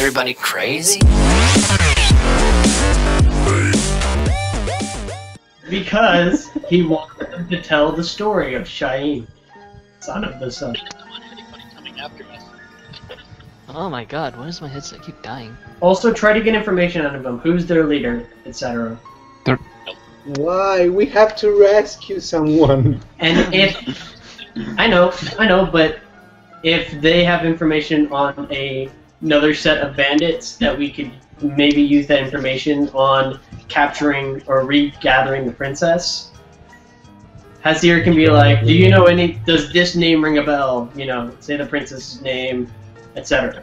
everybody crazy? Because he wanted them to tell the story of Shaim, son of the sun. Oh my god, why does my headset keep dying? Also, try to get information out of them. Who's their leader, etc. Why? We have to rescue someone. And if I know, but if they have information on another set of bandits, that we could maybe use that information on capturing or regathering the princess. Hasir can be like, do you know any? Does this name ring a bell? You know, say the princess's name, etc.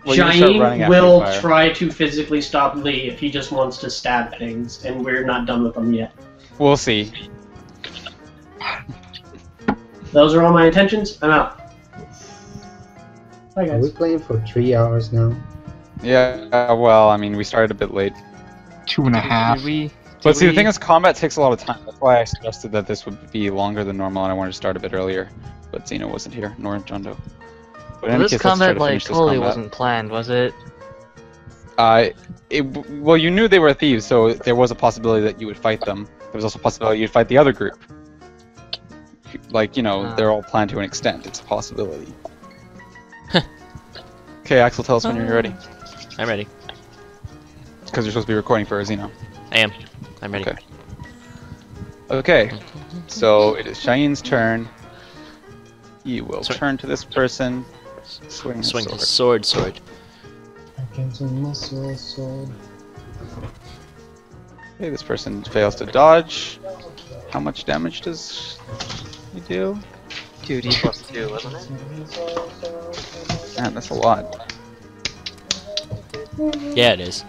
Shaim will try to physically stop Lee if he just wants to stab things, and we're not done with him yet. We'll see. Those are all my intentions. I'm out. Bye, Are we guys. playing for 3 hours now? Yeah, well, I mean, we started a bit late. 2.5. But see, the thing is, combat takes a lot of time. That's why I suggested that this would be longer than normal, and I wanted to start a bit earlier. But Zeno wasn't here, nor John Doe. But in any This case, let's try combat, to like, finish this totally combat. wasn't planned, was it? Well, you knew they were thieves, so there was a possibility that you would fight them. There was also a possibility you'd fight the other group. Like, you know, they're all planned to an extent. It's a possibility. Okay, Axel, tell us when you're ready. I'm ready. Because you're supposed to be recording for Zeno. I am. I'm ready. Okay. Okay, so it is Shahin's turn. He will turn to this person. Swing his sword. Sword. Against a muscle sword. Okay, this person fails to dodge. How much damage does he do? 2d plus 2, wasn't it? Man, that's a lot. Yeah, it is.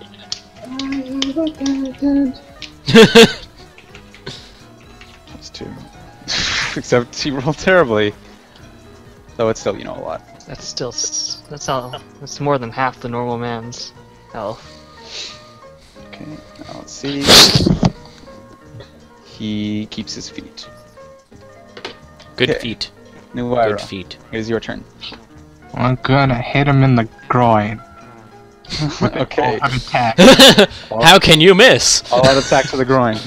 Plus 2. Except he rolled terribly. Though it's still, you know, a lot. That's still, that's more than half the normal man's health. Okay, now let's see. He keeps his feet. Good feet. Nuira, Good feet. it is your turn. I'm gonna hit him in the groin. Okay. An attack. How can you miss? All out attack to the groin.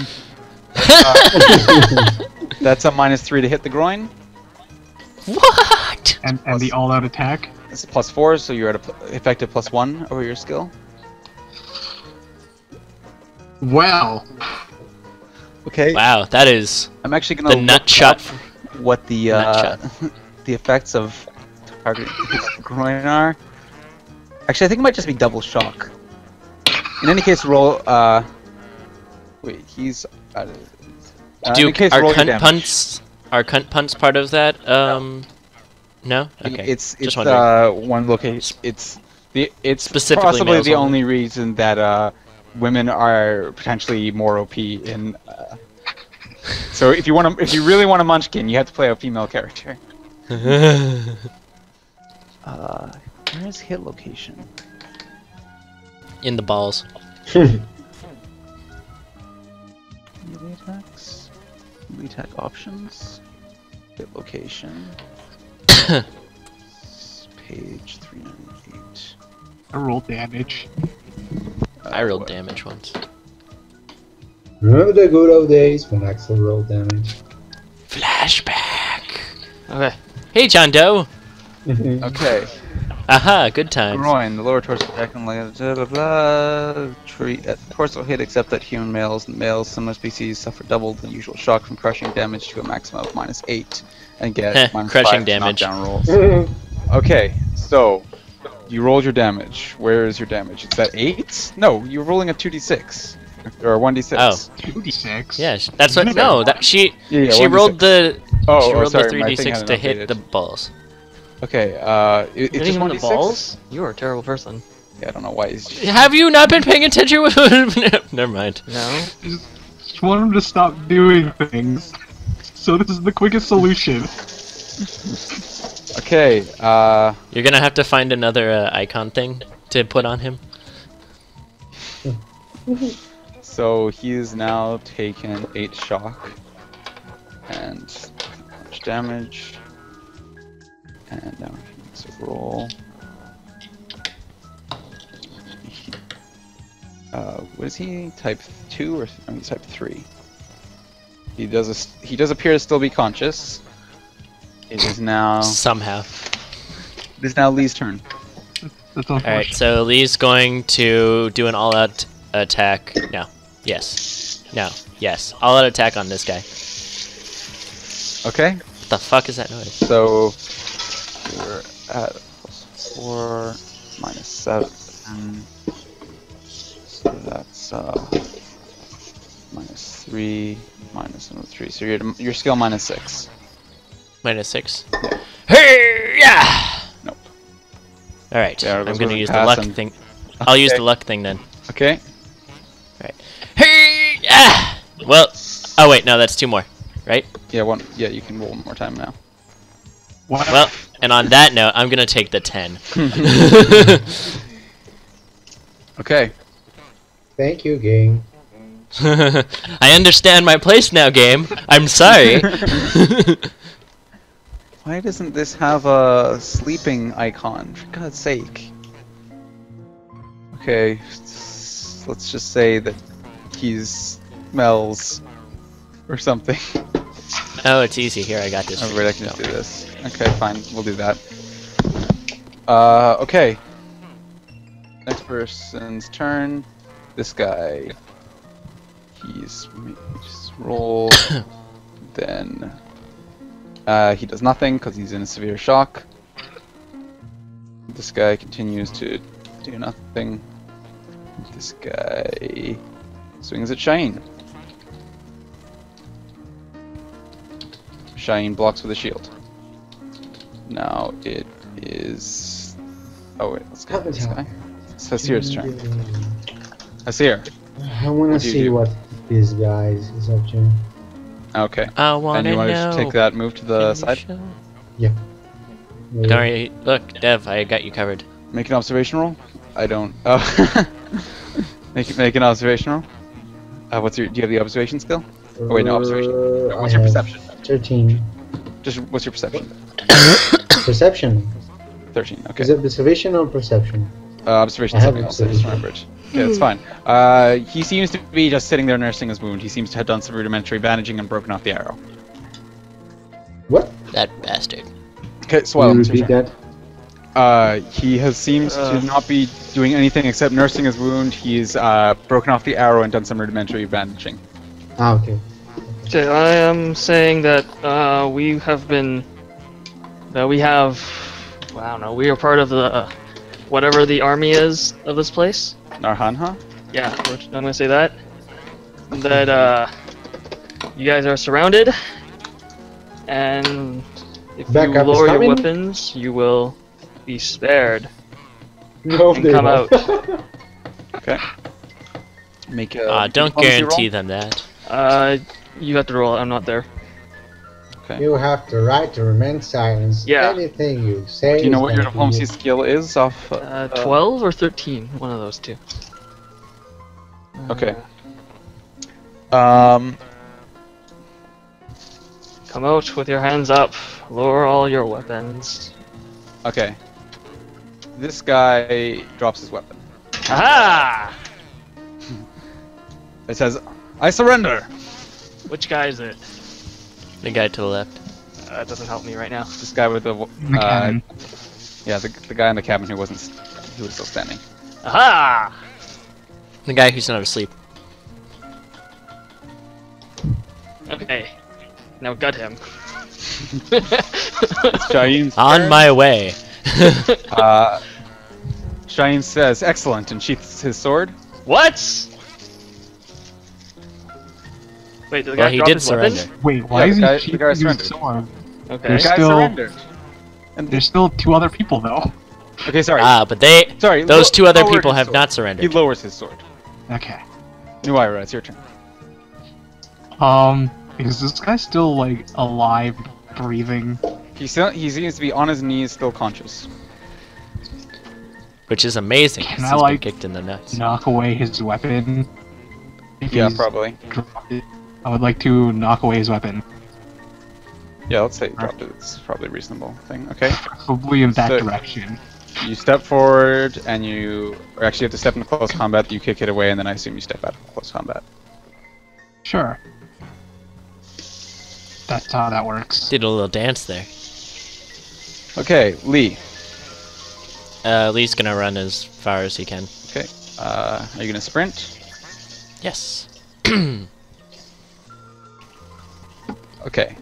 That's a -3 to hit the groin. What? And the all-out attack? It's a +4, so you're at a effective +1 over your skill. Well. Okay. Wow, that is I'm actually gonna the nut shot. what the Nut the effects of targeting the groin are. Actually, I think it might just be double shock. In any case, roll. Wait, he's. Duke, are cunt punts part of that? No. Okay. It's just wondering. one location. It's Specifically possibly males the only. only reason that women are potentially more OP in. So if you really want a munchkin, you have to play a female character. Where's hit location? In the balls. Melee attacks. Melee attack options. Hit location. Page 398. I roll damage. I rolled damage once. Remember the good old days when Axel rolled damage? Flashback. Okay. Hey, John Doe. Okay. Aha, good times. Groin, the lower torso attack and blah blah blah. Torso hit except that human males and males similar species suffer double the usual shock from crushing damage to a maximum of -8 and get Crushing -5 damage. knockdown rolls. Okay, so you rolled your damage. Where is your damage? It's at 8? No, you're rolling a 2d6 or a 1d6. Oh. 2d6? Yeah, that's what. No, that she Yeah, she 1d6. rolled the Oh, she rolled sorry, the my thing 3d6 hadn't to hit updated. the balls. Okay, it's Hitting just him in 1d6? the balls? You are a terrible person. Yeah, I don't know why he's... Have you not been paying attention? Never mind. No? Just want him to stop doing things. So this is the quickest solution. Okay, You're gonna have to find another icon thing to put on him. so he's now taken 8 shock. And much damage. And now he makes a roll. What is he? Type 2 or type 3? He does appear to still be conscious. It is now. Somehow. It is now Lee's turn. That's Alright, unfortunate. so Lee's going to do an all-out attack. No. Yes. No. Yes. All-out attack on this guy. Okay. What the fuck is that noise? So we're at +4 -7. So that's -3 minus another 3. So your skill -6. -6. Hey, yeah. Nope. All right. Yeah, I'm those gonna wasn't use the luck passing. thing. I'll use Okay. the luck thing then. Okay. Hey, yeah. Well. Oh wait, no, that's 2 more, right? Yeah, one. Yeah, you can roll one more time now. What? Well, and on that note, I'm gonna take the 10. Okay. Thank you, game. I understand my place now, game. I'm sorry. Why doesn't this have a sleeping icon? For God's sake. Okay. Let's just say that he smells or something. Oh, it's easy. Here, I got this. Oh, right, I can just do this. Okay, fine. We'll do that. Okay. Next person's turn. This guy. He's just roll. Then he does nothing because he's in a severe shock. This guy continues to do nothing. This guy swings at Shine. Shine blocks with a shield. Now it is. Oh wait, let's go with this guy. It's Hasir's turn. Hasir. I want What to do you see do? what this guy is up to. Okay. I And wanna you want know. to take that move to the side? Yeah. Don't worry. Look, Dev, I got you covered. Make an observation roll. I don't. Oh. make an observation roll. What's your? Do you have the observation skill? Oh wait, no observation. No, what's I your have perception? 13. Just what's your perception? Perception. 13. Okay. Is it observation or perception? Observation I is have something else. I just observation. remembered. Okay, that's fine. He seems to be just sitting there nursing his wound. He seems to have done some rudimentary bandaging and broken off the arrow. What? That bastard. Okay, Can Swell. you it's your repeat turn. that? He has seems to not be doing anything except nursing his wound. He's broken off the arrow and done some rudimentary bandaging. Ah, okay. Okay, I am saying that we have been. We have. Well, I don't know. We are part of the whatever the army is of this place. Narhanha? Yeah, I'm gonna say that. That you guys are surrounded, and if Backup you is lower your coming? weapons, you will be spared. No, And they come won't. out. Okay. Make a. Don't diplomacy guarantee roll. them that. You have to roll it. I'm not there. Okay. You have the right to remain silent. Yeah. Anything you say. Do you know is what your gonna be diplomacy used. skill is off? 12 or 13, one of those two. Okay. Um. Come out with your hands up. Lower all your weapons. Okay. This guy drops his weapon. Aha! It says, "I surrender." Which guy is it? The guy to the left. That doesn't help me right now. This guy with the. In the cannon. Yeah, the guy in the cabin who wasn't. Who was still standing. Aha! The guy who's not asleep. Okay. Now gut him. Shahin's On turn. my way. Shahin says, "Excellent," and sheaths his sword. What? Wait, did the guy Well, he drop did his weapon? surrender. Wait, why Yeah, is the guy- he the cheating guy his surrendered. sword? Okay. There's The guy still- surrendered. And There's still 2 other people though. okay, sorry. But they. Sorry. Those 2 other lowered people his have sword. not He surrendered. lowers his sword. Okay. Nuira, it's your turn. Is this guy still like alive, breathing? He seems to be on his knees, still conscious. Which is amazing. Can 'cause I, he's been like, kicked in the nuts. Knock away his weapon? If Yeah, he's probably. dropped it? I would like to knock away his weapon. Yeah, let's say you dropped it. It's probably a reasonable thing. Okay. Probably in that So- direction. You step forward, and or actually you have to step into close combat. You kick it away, and then I assume you step out of close combat. Sure. That's how that works. Did a little dance there. Okay, Lee. Lee's gonna run as far as he can. Okay. Are you gonna sprint? Yes. Okay.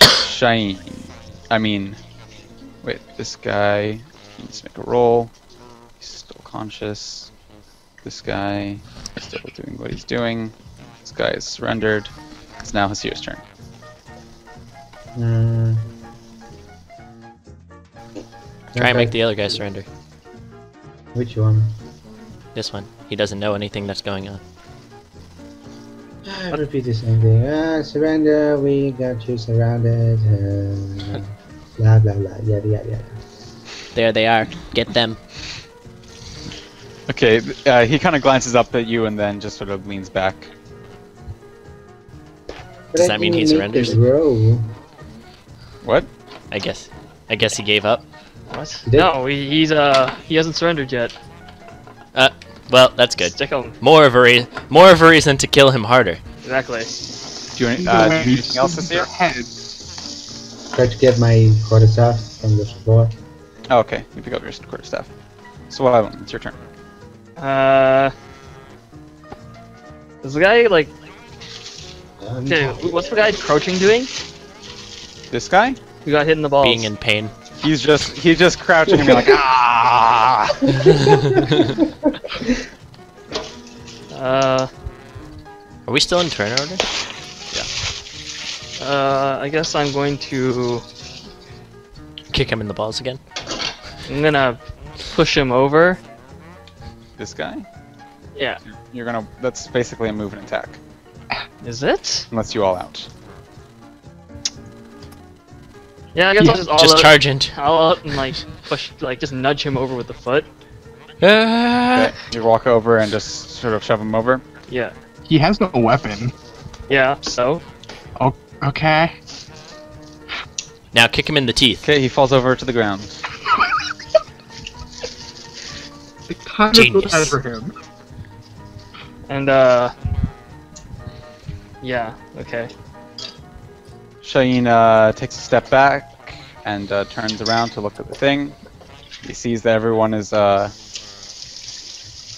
Shine. I mean, wait. This guy needs to make a roll. He's still conscious. This guy is still doing what he's doing. This guy is surrendered. It's now Hasir's turn. Try and Okay. make the other guy surrender. Which one? This one. He doesn't know anything that's going on. Repeat the same thing. Surrender, we got you surrounded. Blah blah blah. Yada yada yada. There they are. Get them. Okay. He kind of glances up at you and then just sort of leans back. Does that mean he surrenders? Row. What? I guess he gave up. What? Did- No, he hasn't surrendered yet. Well, that's good. Stick him. More of a reason to kill him harder. Exactly. Do you need anything else this year? Try to get my quarterstaff from the floor. Oh, okay. You pick up your quarterstaff. So it's your turn. Is the guy like? Okay, what's the guy crouching doing? This guy? Who got hit in the balls? Being in pain. He's just crouching and being like, ah! Are we still in turn order? I guess I'm going to. Kick him in the balls again. I'm gonna push him over. This guy? Yeah. You're gonna. That's basically a move and attack, Is it? unless you all out. Yeah, I guess I'll Just out, charge into. I'll out and like push, like just nudge him over with the foot. Okay. You walk over and just sort of shove him over. Yeah. He has no weapon. Yeah. So. Oh, okay. Now kick him in the teeth. Okay, he falls over to the ground. It kind Genius. of bad for him. And yeah. Okay. Shaheen takes a step back and turns around to look at the thing. He sees that everyone is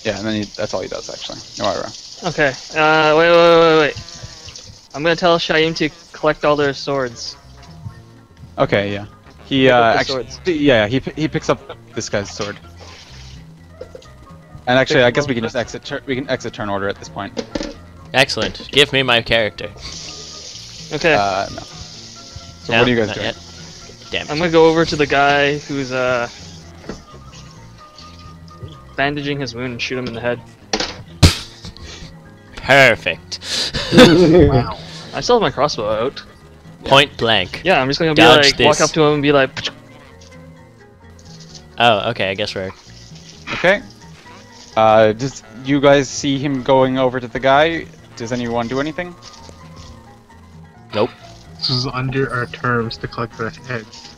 yeah, and then that's all he does actually. No Ira. Okay. Wait. I'm gonna tell Shaim to collect all their swords. Okay, yeah. He Pick up the actually, swords. yeah, he picks up this guy's sword. And actually, I guess we can just exit. We can exit turn order at this point. Excellent. Give me my character. Okay. No. So No, what are you guys not doing? yet. Damn I'm it. gonna go over to the guy who's bandaging his wound and shoot him in the head. Perfect. Wow. I still have my crossbow out. Point blank. Yeah, I'm just gonna be Dodge like walk this. up to him and be like. Oh, okay. I guess we're. Okay. Does you guys see him going over to the guy? Does anyone do anything? Nope. This is under our terms to collect their heads.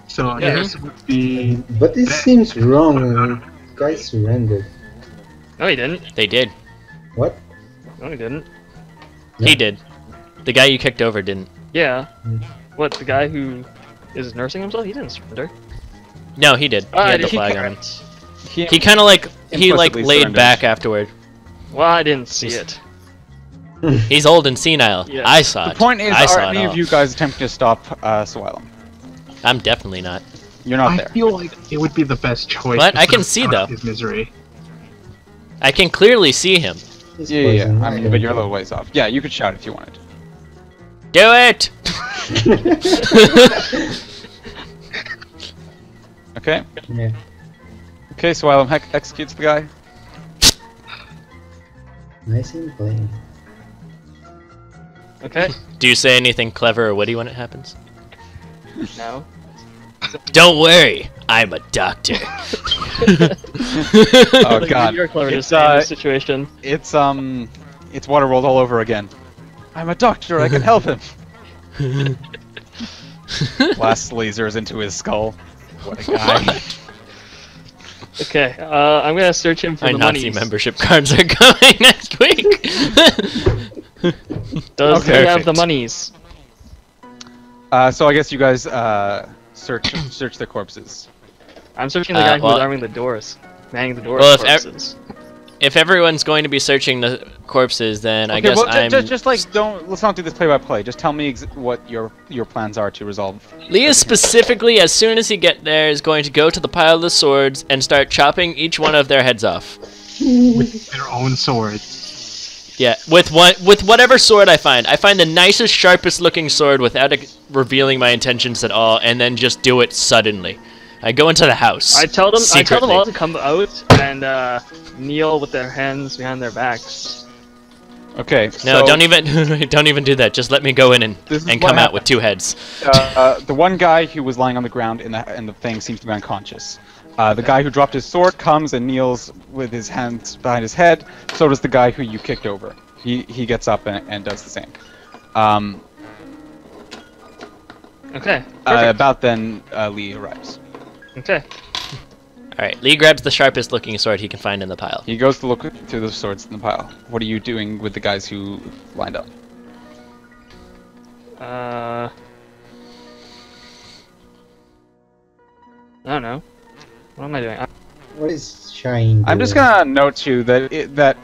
So I Yeah. guess it would be. But this seems wrong. Guy surrendered. No, he didn't. They did. What? No, he didn't. Yeah. He did. The guy you kicked over didn't. Yeah. Hmm. What? The guy who is nursing himself? He didn't surrender. No, he did. He had the flag on him. He kind of like Implicitly laid surrendered. back afterward. Well, I didn't see it. He's old and senile. Yeah. I saw The it. point is, I are saw any it of all. you guys attempting to stop Swilem? I'm definitely not. You're not I there. feel like it would be the best choice. What? to I can sort of see, start though. His misery. I can clearly see him. He's Yeah. poison. I mean, but you're a little ways off. Yeah, you could shout if you wanted. Do it. Okay. Yeah. Okay, Swilem executes the guy. Nice and plain. Okay. Do you say anything clever or witty when it happens? No. Don't worry, I'm a doctor. Oh god. You're clever to It's, say in this situation. It's Waterworld all over again. I'm a doctor. I can help him. Blast lasers into his skull. What a guy. Okay, I'm gonna search him for My the Nazi monies. membership cards are coming next week. Does Okay, he have the perfect. monies? So I guess you guys search the corpses. I'm searching the guy who well- was arming the doors, manning the doors. Well, if corpses. If everyone's going to be searching the corpses, then I guess well, I'm. just like let's not do this play by play. Just tell me what your plans are to resolve. Leah specifically, as soon as he get there, is going to go to the pile of the swords and start chopping each one of their heads off. With their own swords. Yeah, with whatever sword I find. I find the nicest, sharpest looking sword without revealing my intentions at all, and then just do it suddenly. I go into the house. I tell them secretly. all to come out and kneel with their hands behind their backs. Okay. No, so, don't even do that. Just let me go in and This is what come out happened. with 2 heads. The one guy who was lying on the ground in the thing seems to be unconscious. The guy who dropped his sword comes and kneels with his hands behind his head. So does the guy who you kicked over. He gets up and does the same. Okay. Perfect. About then, Lee arrives. Okay. Alright, Lee grabs the sharpest looking sword he can find in the pile. He goes to look through the swords in the pile. What are you doing with the guys who lined up? I don't know. What am I doing? What is Shine I'm just doing? gonna note to you that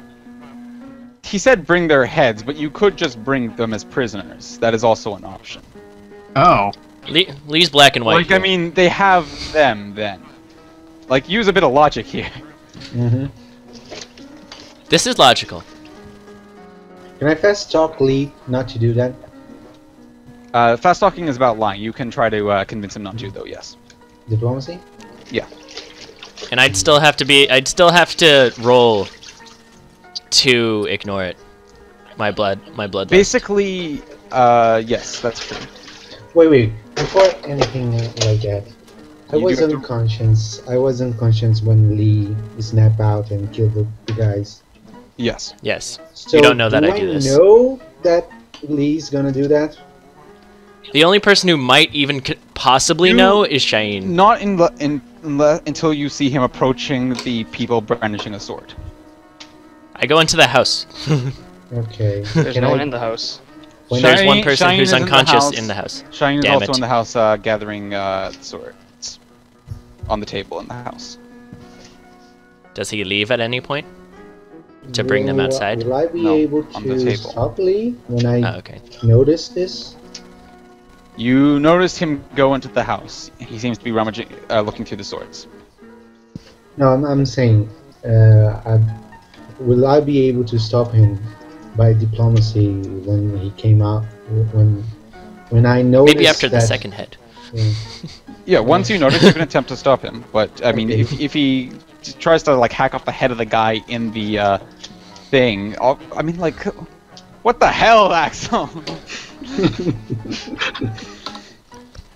he said bring their heads, but you could just bring them as prisoners. That is also an option. Oh. Lee's black and white. Like, I mean, they have them then. Like, use a bit of logic here. Mm-hmm. This is logical. Can I fast talk Lee not to do that? Fast talking is about lying. You can try to convince him not to, though. Yes. Diplomacy? Yeah. And I'd still have to roll to ignore it. My blood. Basically, yes, that's true. Wait. Before anything like that, I You was do have to- unconscious. I was unconscious when Lee snapped out and killed the guys. Yes. Yes. So You don't know that I do this. know that Lee's gonna do that? The only person who might even possibly You- know is Shane. Not until you see him approaching the people brandishing a sword. I go into the house. Okay. There's Can no I- one in the house. when There's I- one person Shine who's is in the unconscious house. in the house. Shine is Damn also it. in the house gathering swords on the table in the house. Does he leave at any point? To bring them outside? Will I be No, able on the to table. stop Lee when I Oh, okay. notice this? You noticed him go into the house. He seems to be rummaging, looking through the swords. No, I'm saying, will I be able to stop him by diplomacy when he came out? When I noticed Maybe after the that- second head. Yeah. Yeah, once you notice, you can attempt to stop him. But I mean, Okay. if he tries to like hack off the head of the guy in the thing, I mean, like, what the hell, Axel?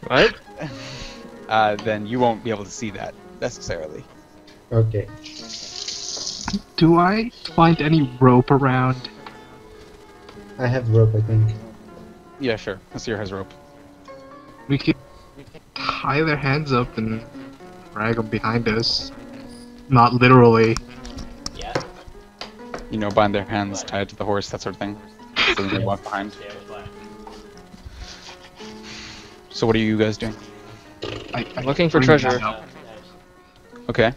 What? Then you won't be able to see that necessarily. Okay. Do I find any rope around? I have rope, I think. Yeah, sure. Nasir has rope. We could tie their hands up and drag them behind us. Not literally. Yeah. You know, bind their hands tied to the horse, that sort of thing. So they walk behind. So what are you guys doing? I Looking for bring treasure. that up. Okay.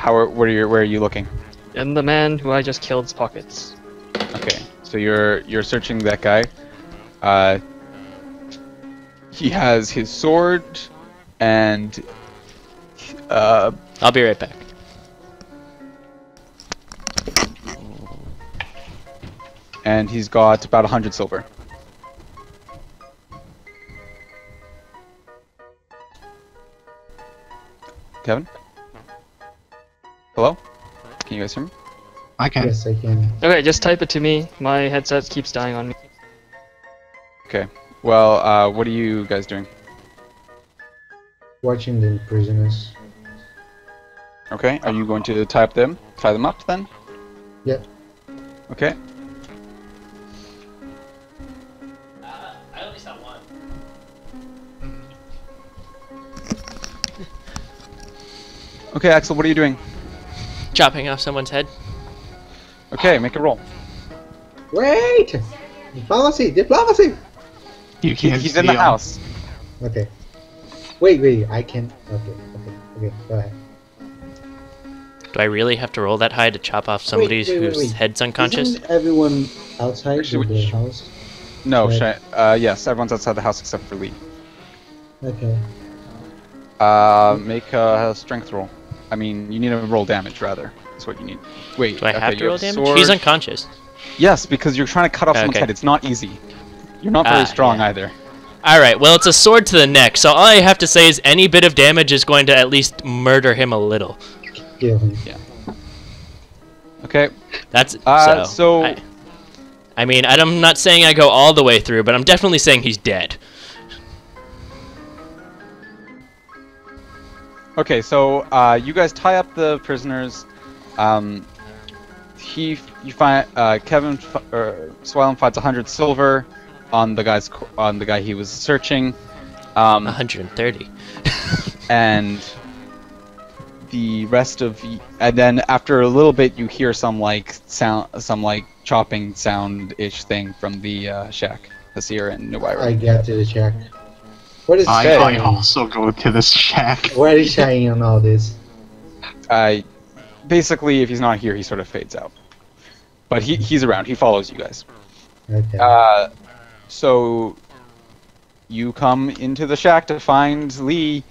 Where are you looking? In the man who I just killed's pockets. Okay, so you're searching that guy. He has his sword, and I'll be right back. he's got about 100 silver. Kevin? Hello? Can you guys hear me? I can. Yes, I can. Okay, just type it to me. My headset keeps dying on me. Okay. Well, what are you guys doing? Watching the prisoners. Okay. Are you going to tie them up then? Yep. Okay. somewhat. Okay, Axel, what are you doing? Chopping off someone's head. Okay, make a roll. Wait! Diplomacy! Diplomacy! You can't He's see in the him. house. Okay. Wait, I can. Okay, go ahead. Do I really have to roll that high to chop off somebody whose wait. head's unconscious? Isn't everyone outside Actually, the house? No, Right. yes, everyone's outside the house except for Lee. Okay. Make a strength roll. I mean, you need to roll damage, rather. That's what you need. Wait, Do I okay, have to you roll a damage? sword. He's unconscious. Yes, because you're trying to cut off someone's Okay. head. It's not easy. You're not very strong yeah. either. Alright, well, it's a sword to the neck, so all I have to say is any bit of damage is going to at least murder him a little. Kill him. Okay. That's so- I mean, I'm not saying I go all the way through, but I'm definitely saying he's dead. Okay, so you guys tie up the prisoners. You find Kevin Swellum finds 100 silver on the guy he was searching. 130. And the rest of and then after a little bit you hear some chopping sound-ish thing from the shack. Hasir and Nuwaira. I get to the shack. What is I Shane? also go to this shack. What is Shane on all this? Basically, if he's not here, he sort of fades out. But he's around. He follows you guys. Okay. So you come into the shack to find Lee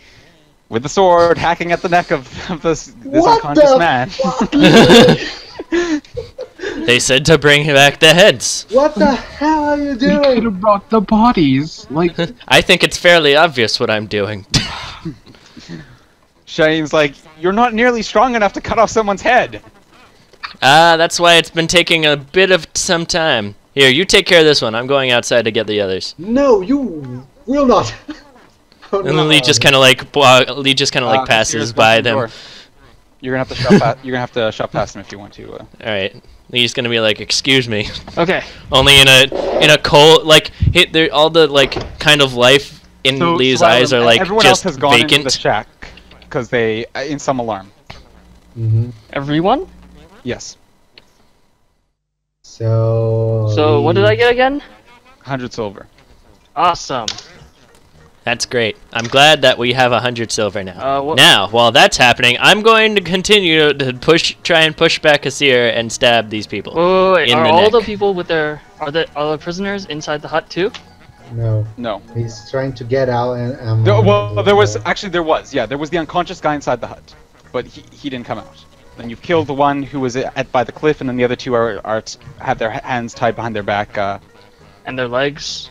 with the sword hacking at the neck of this What unconscious the man. They said to bring back the heads. What the hell are you We could doing? have brought the bodies. Like, I think it's fairly obvious what I'm doing. Shane's like, you're not nearly strong enough to cut off someone's head. That's why it's been taking a bit of some time. Here, you take care of this one. I'm going outside to get the others. No, you will not. Oh, And then no. Lee just kind of like passes Hasir, by come to the them. door. You're gonna have to shove past him if you want to. All right. Lee's gonna be like, "Excuse me." Okay. Only in a cold like all the like kind of life in So, Lee's Swellum, eyes are like everyone else just has gone into the vacant. shack because they in some alarm. Mhm. Everyone? Yes, So what did I get again? 100 silver. Awesome. That's great. I'm glad that we have 100 silver now. What? Now, while that's happening, I'm going to continue to try and push back Hasir and stab these people. Wait. In Are the all neck. the people with their are the prisoners inside the hut too? No, No. he's trying to get out and. There was the unconscious guy inside the hut, but he didn't come out. Then you've killed the one who was by the cliff, and then the other two have their hands tied behind their back. And their legs?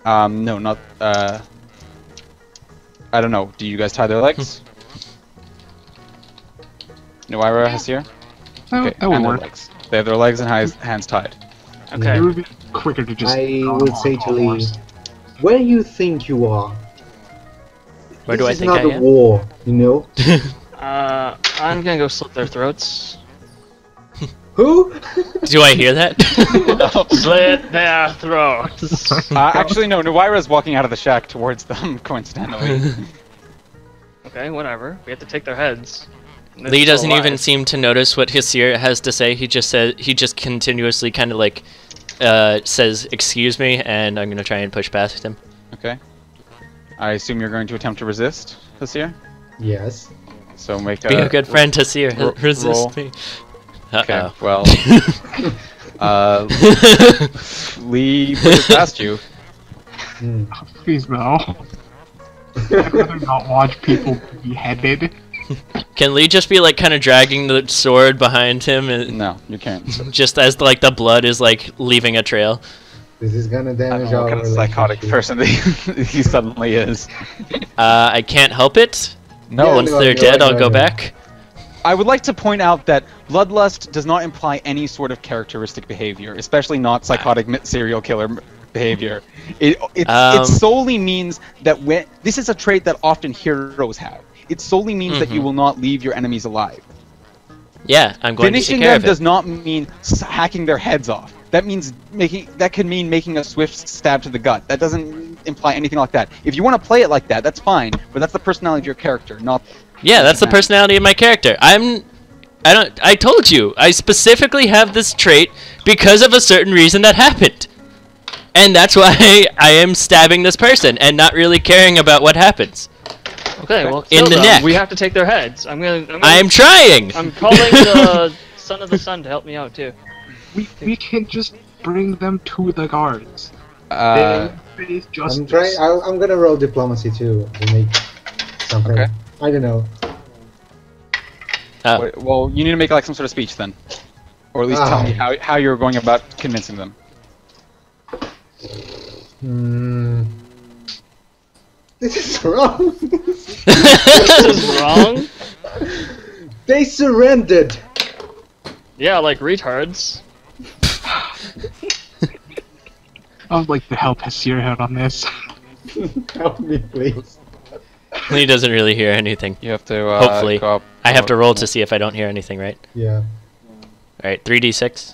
No, not. I don't know. Do you guys tie their legs? Nuwaira, Hasir? Okay, that would and their work. legs. They have their legs and hands tied. Okay. It would be quicker to just. I draw would them say off to Lee, horse. where do you think you are? Where this do I is think not I a am? war, you know? I'm gonna go slit their throats. Who? Do I hear that? Slit their throats. Actually, no. Nuwaira's walking out of the shack towards them, coincidentally. Okay, whatever. We have to take their heads. And they're Lee still doesn't even alive. seem to notice what Hasir has to say. He just continuously kind of like says, "Excuse me," and I'm gonna try and push past him. Okay. I assume you're going to attempt to resist, Hasir? Yes. So make Be a good friend, Hasir. ro- Resist roll. me. Okay, Uh-oh. well, Lee pushes past you. Hmm. Please no. I'd rather not watch people be beheaded. Can Lee just be like kind of dragging the sword behind him, and No, you can't. just as like the blood is like leaving a trail? This is gonna I don't damage know our what kind of psychotic relationship. person he suddenly is. I can't help it. No, Yeah, Once no, they're no, dead, no, I'll go no. back. I would like to point out that bloodlust does not imply any sort of characteristic behavior, especially not psychotic serial killer behavior. It solely means that this is a trait that often heroes have. It solely means that you will not leave your enemies alive. Yeah, I'm going to Finishing take care them of it. does not mean hacking their heads off. that means that could mean making a swift stab to the gut. That doesn't imply anything like that. If you want to play it like that, that's fine. But that's the personality of your character, not. Yeah, that's the personality of my character. I told you, I specifically have this trait because of a certain reason that happened. And that's why I am stabbing this person and not really caring about what happens. Okay, well, In kill the them. neck. We have to take their heads. I'm trying! I'm calling the Son of the Sun to help me out, too. We can just bring them to the guards. Uh, They face justice. I'm gonna roll diplomacy too to make something. Okay. I don't know. Oh. wait, well, you need to make like some sort of speech then, or at least tell me how you're going about convincing them. This is wrong. This is wrong? They surrendered. Yeah, like retards. I would like to help Hasir out on this. Help me, please. He doesn't really hear anything. You have to Hopefully. go up. I have to roll to see if I don't hear anything, right? Yeah. Alright, 3d6.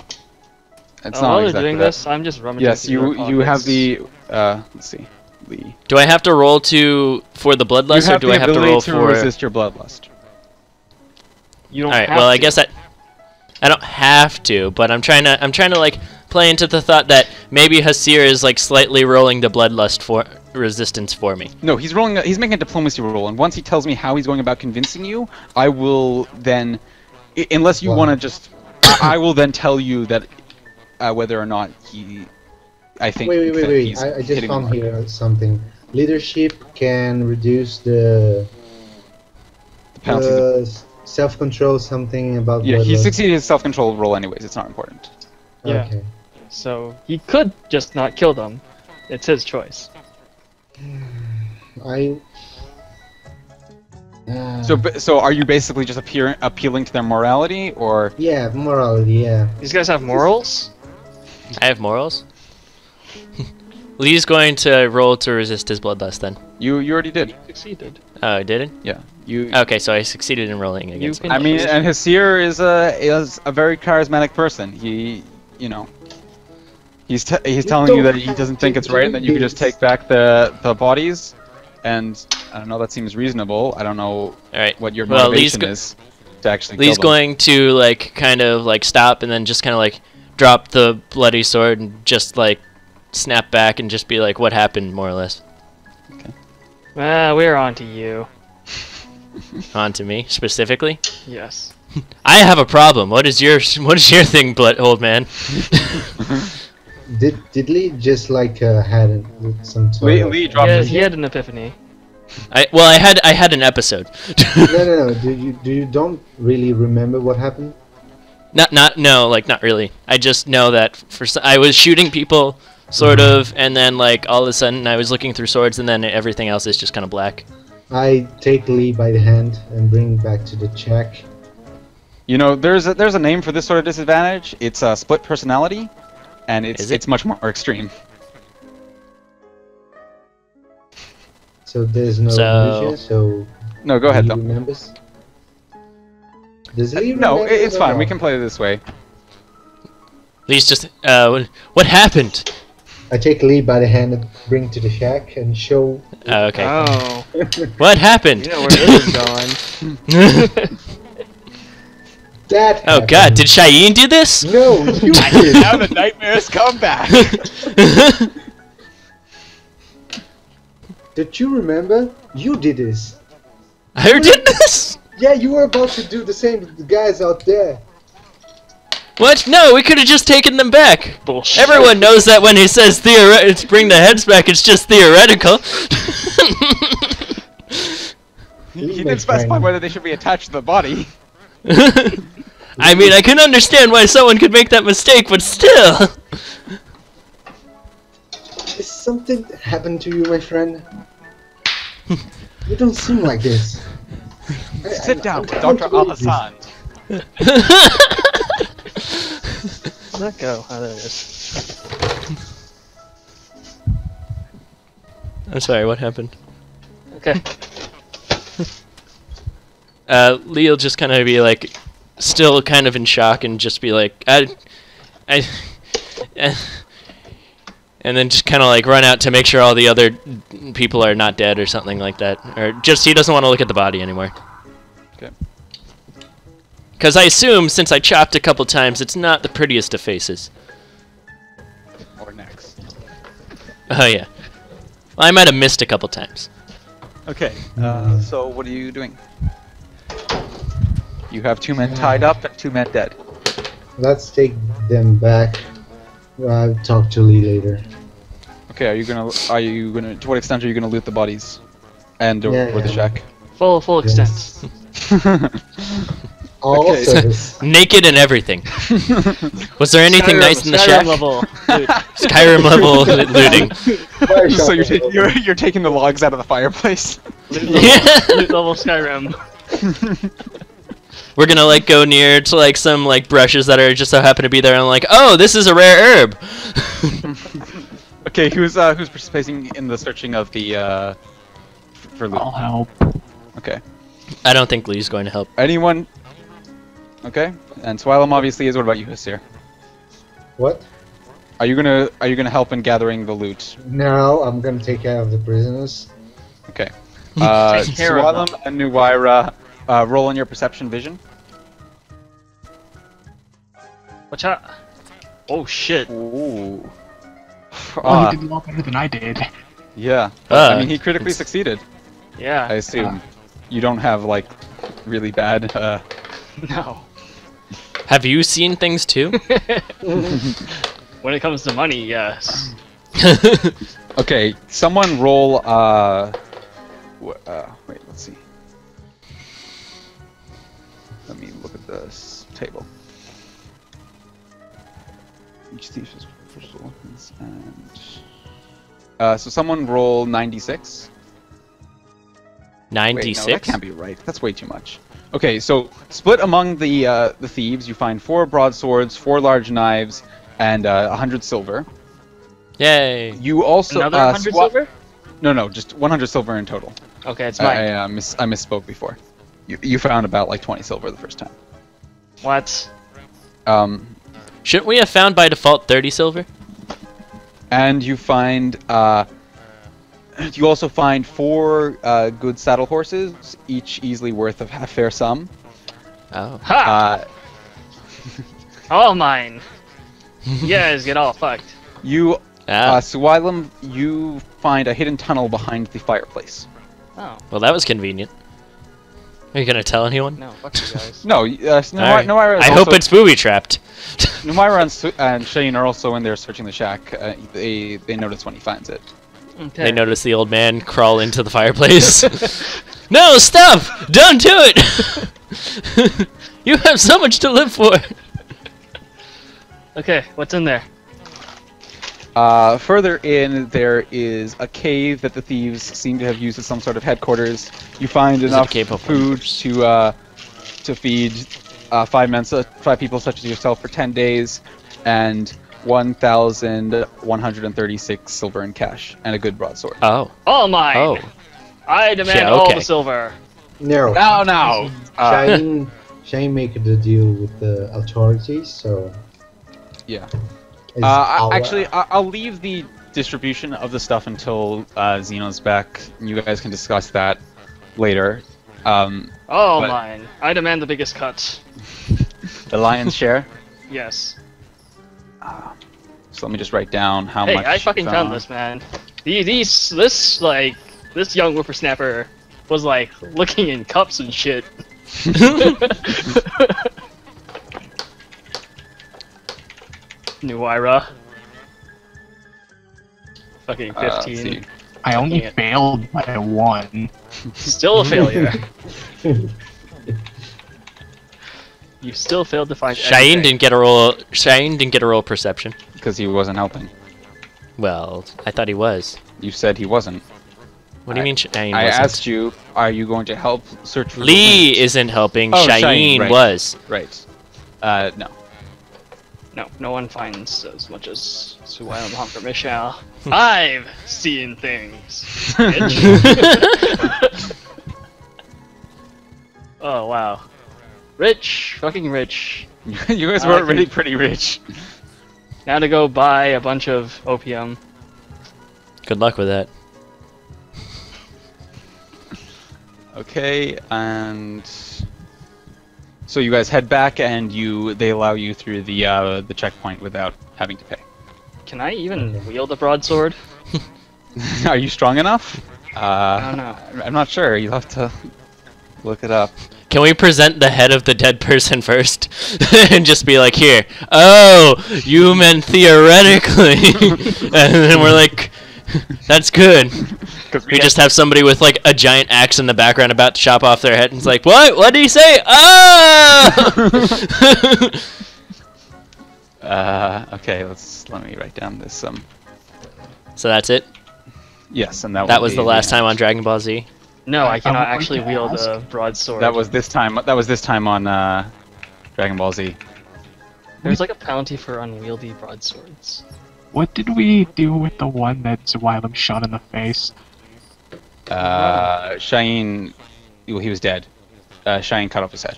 It's While not they're exactly doing that. this, I'm just rummaging Yes, through you their have pockets. the let's see, the. Do I have to roll for the bloodlust, You or have do the I have to ability roll to for... resist your bloodlust. You don't Alright, have well, I to. guess I don't have to, but I'm trying to like play into the thought that maybe Hasir is like slightly rolling the bloodlust for resistance for me. No, he's rolling. He's making a diplomacy roll, and once he tells me how he's going about convincing you, I will then, unless you Wow. want to just, I will then tell you that whether or not he. I think. Wait. that he's I just hitting the found mark. here something. Leadership can reduce the Penalties. self-control. Something about. Yeah, he bloodlust. succeeded his self-control roll anyways. It's not important. Yeah. Okay. So, he could just not kill them. It's his choice. I. So are you basically just appealing to their morality, or? Yeah, morality. Yeah. These guys have morals? I have morals. Lee's going to roll to resist his bloodlust then. You already did. Succeeded. Oh, I didn't? Yeah. You. Okay, so I succeeded in rolling against can- him. I mean, and Hasir is a very charismatic person. He, you know, he's telling you that he doesn't think it's right, and that you could just take back the bodies, and I don't know. That seems reasonable. I don't know Alright. what your Well, motivation is to actually. Lee's kill them. going to like kind of like stop and then just kind of like drop the bloody sword and just like snap back and just be like, "What happened?" more or less. We're on to you. On to me specifically. Yes. I have a problem. What is your thing, old man? Did Lee just like had some sort Lee, of... Lee dropped Yeah, his. he had an epiphany. I had an episode. No. Do you don't really remember what happened? Not really. I just know that I was shooting people, sort of, and then like all of a sudden I was looking through swords, and then everything else is just kind of black. I take Lee by the hand and bring back to the check. You know, there's a name for this sort of disadvantage. It's a split personality, and Is it? it's much more extreme. So there's no So- amnesia, so No, go ahead Lee though. remembers. Does Lee No, remember it's at fine. all? We can play it this way. Lee's just what happened? I take Lee by the hand and bring to the shack and show. Oh, okay. Oh. What happened? You know where this is going. That. Oh happened. God! Did Cheyenne do this? No, you did. Now the nightmares come back. Did you remember? You did this. I did this? Yeah, you were about to do the same with the guys out there. What? No, we could have just taken them back. Bullshit. Everyone knows that when he says bring the heads back, it's just theoretical. He didn't specify whether they should be attached to the body. I mean, I can understand why someone could make that mistake, but still. Is something that happened to you, my friend? You don't seem like this. Sit down, I Dr. can't believe this. Al-Hassan. Let go. Oh, there it is. I'm sorry, what happened? Okay. Lee'll just kind of be like, still kind of in shock, and just be like, And then just kind of like run out to make sure all the other people are not dead or something like that. Or just he doesn't want to look at the body anymore. Okay. Because I assume since I chopped a couple times, it's not the prettiest of faces. Or next. Oh yeah. Well, I might have missed a couple times. Okay. So what are you doing? You have 2 men tied up and 2 men dead. Let's take them back. I'll talk to Lee later. Okay. Are you gonna? To what extent are you gonna loot the bodies? And or Yeah, the yeah. shack? Full extent. Yes. All Okay. service. Naked and everything. Was there anything nice in the shack? Skyrim level. Dude. Skyrim level looting. Fire So shot. you're taking the logs out of the fireplace. Loot level Skyrim. We're gonna like go near to like some like brushes that are just so happen to be there and like, oh, this is a rare herb. Okay. Who's participating in the searching of the for loot? I'll help. Okay. I don't think Lee's going to help. Anyone? Okay. And Swilem obviously is. What about you, Husir? What? Are you gonna help in gathering the loot? No, I'm gonna take care of the prisoners. Okay. Take care of Swilem and Nuwaira, roll on your perception vision. Watch out. Oh shit. Ooh. Oh, you did a lot better than I did. Yeah. Uh, I mean, he critically succeeded. Yeah. I assume. You don't have like really bad. No. Have you seen things too? When it comes to money, yes. Okay. Someone roll. Wait. Let's see. Let me look at this table. Each thief has first weapons and. So someone roll 96. Wait, 96. no, that can't be right. That's way too much. Okay, so split among the thieves, you find 4 broadswords, 4 large knives, and 100 silver. Yay. You also Another 100 silver? No, just 100 silver in total. Okay, it's mine. I misspoke before. You found about like 20 silver the first time. What? Shouldn't we have found by default 30 silver? And you find you also find 4 good saddle horses, each easily worth a fair sum. Oh. Ha! All mine. You guys get all fucked. You Ah. Suwilem, you find a hidden tunnel behind the fireplace. Oh, Well, that was convenient. Are you gonna tell anyone? no, fuck you guys. No, Alright. Nuwaira is I hope it's booby trapped. Nuwaira and Shane are also in there searching the shack. They notice when he finds it. Okay. They notice the old man crawl into the fireplace. No, stop! Don't do it! You have so much to live for. Okay, what's in there? Further in, there is a cave that the thieves seem to have used as some sort of headquarters. You find Is it enough a cave of food to feed 5 people such as yourself for 10 days, and 1,136 silver in cash, and a good broadsword. Oh. All mine. Oh. I demand Yeah, all okay. the silver. No. Now! Shane make the deal with the authorities, so. Yeah. it's our- I'll leave the distribution of the stuff until Xeno's back. You guys can discuss that later. All But- mine. I demand the biggest cut. The lion's share. Yes. So let me just write down how Hey, much. I fucking found this, man. This young whippersnapper was like looking in cups and shit. Nuwaira. Fucking 15. see. I only Yeah. failed by 1. Still a failure. You still failed to find Shane anything. didn't get a roll. Shane didn't get a roll perception. Because he wasn't helping. Well, I thought he was. You said he wasn't. What do you mean Shane I wasn't? asked you, are you going to help search for the Lee loot? isn't helping. Oh, Shane Shane, right. was. Right. No. No one finds as much as Suwail Honker Michelle. I've seen things. bitch. Oh wow. Rich, fucking rich. You guys I were like already it. pretty rich. Now to go buy a bunch of opium. Good luck with that. Okay, and so you guys head back, and they allow you through the checkpoint without having to pay. Can I even wield a broadsword? Are you strong enough? I don't know. I'm not sure. You'll have to look it up. Can we present the head of the dead person first? And just be like, here. Oh, you meant theoretically. And then we're like, that's good. We just have somebody with like a giant axe in the background about to chop off their head, and it's like, what? What did he say? Ah! Okay, let me write down this. So that's it? Yes, and That was the last time on Dragon Ball Z? No, I cannot going actually to wield ask- a broadsword. That was this time. That was this time on Dragon Ball Z. There's like a penalty for unwieldy broadswords. What did we do with the one that Xylem shot in the face? Shine, well, he was dead. Shine cut off his head.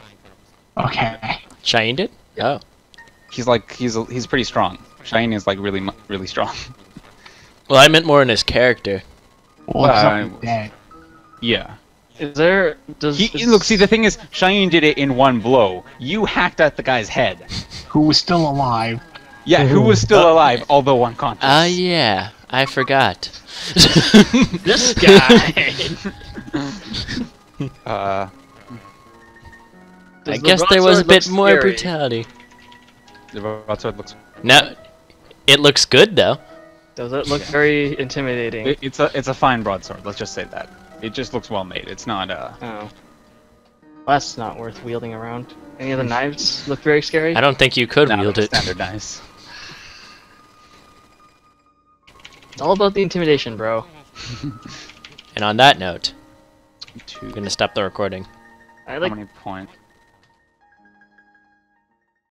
Okay. Shine did? Oh. He's pretty strong. Shine is like really strong. Well, I meant more in his character. Well, he's already dead. Yeah. Is there... Does... Look, see, the thing is, Shine did it in one blow. You hacked at the guy's head. Who was still alive? Yeah, who was still alive, although unconscious. Yeah. I forgot. This guy! I Does the guess there was a broadsword bit look more scary? brutality. The broadsword looks... No, it looks good though. Does it look very intimidating? It's a fine broadsword, let's just say that. It just looks well made. It's not, Oh. Well, that's not worth wielding around. Any of the knives look very scary? I don't think you could not wield it. standard nice. It's all about the intimidation, bro. And on that note, Two. I'm gonna stop the recording. I How like many points?